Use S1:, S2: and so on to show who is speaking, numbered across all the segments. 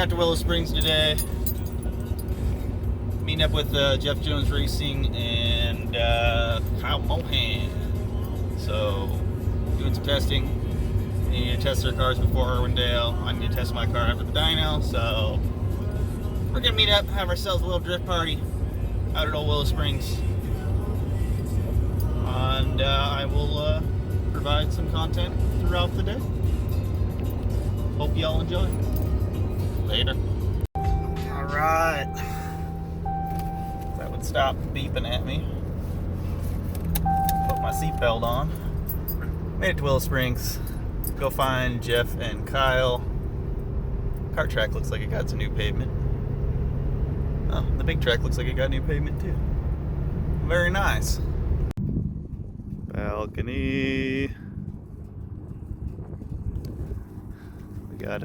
S1: out to Willow Springs today. Meeting up with Jeff Jones Racing and Kyle Mohan. So, doing some testing. They need to test their cars before Irwindale. I need to test my car after the dyno. So, we're gonna meet up, have ourselves a little drift party out at old Willow Springs. And I will provide some content throughout the day. Hope y'all enjoy. Later. Alright. That would stop beeping at me. Put my seatbelt on. Made it to Willow Springs. Go find Jeff and Kyle. Kart track looks like it got some new pavement. Oh, the big track looks like it got new pavement too. Very nice. Balcony. We got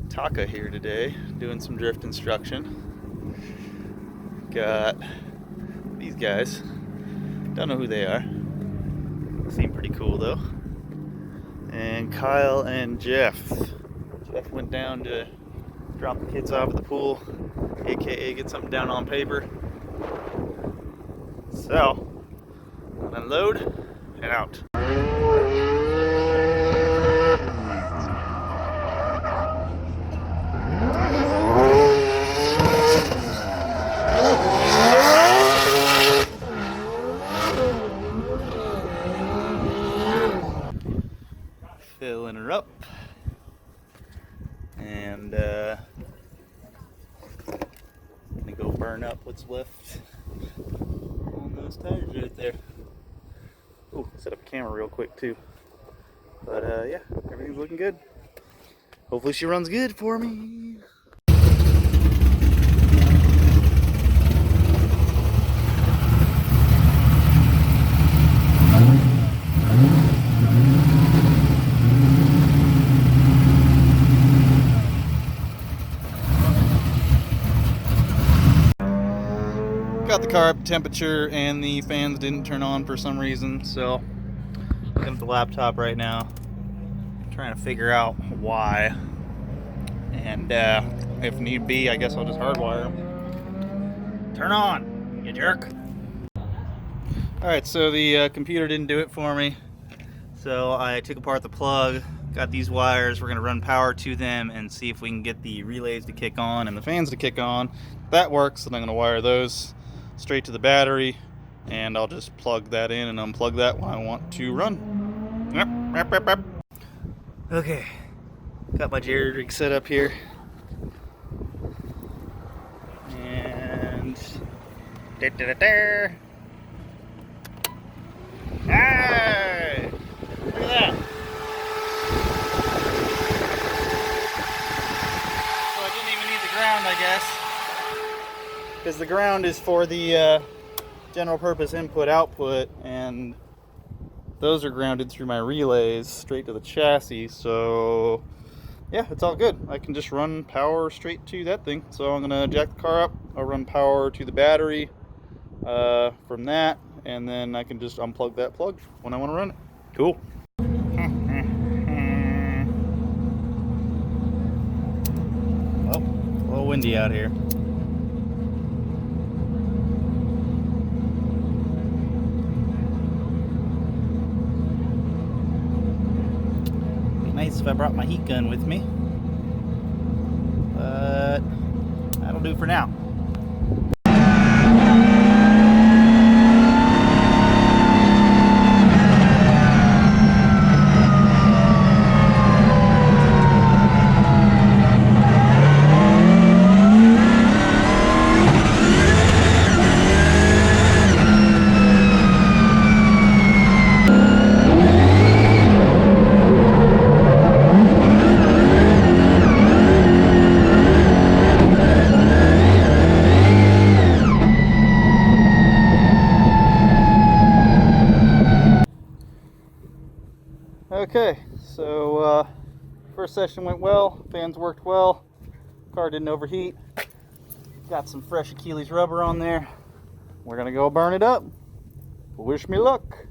S1: Taka here today doing some drift instruction. Got these guys. Don't know who they are. Seem pretty cool though. And Kyle and Jeff. Jeff went down to drop the kids off at the pool, aka get something down on paper. So, unload, head out. Filling her up. And gonna go burn up what's left on those tires right there. Oh, set up a camera real quick too. But yeah, everything's looking good. Hopefully she runs good for me. Got the car up to temperature and the fans didn't turn on for some reason, so I'm looking at the laptop right now trying to figure out why, and if need be I guess I'll just hardwire them. Turn on, you jerk. Alright, so the computer didn't do it for me, so I took apart the plug, got these wires, we're going to run power to them and see if we can get the relays to kick on and the fans to kick on. If that works, then I'm going to wire those straight to the battery, and I'll just plug that in and unplug that when I want to run. Yep. Okay, got my jerry rig set up here, and hey, look at that. So I didn't even need the ground, I guess, because the ground is for the general purpose input output, and those are grounded through my relays straight to the chassis. So yeah, it's all good. I can just run power straight to that thing. So I'm gonna jack the car up, I'll run power to the battery from that, and then I can just unplug that plug when I want to run it. Cool. Well, a little windy out here. Nice if I brought my heat gun with me, but that'll do for now. Okay, so first session went well, fans worked well, car didn't overheat, got some fresh Achilles rubber on there. We're gonna go burn it up. Wish me luck.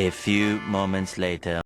S2: A few moments later.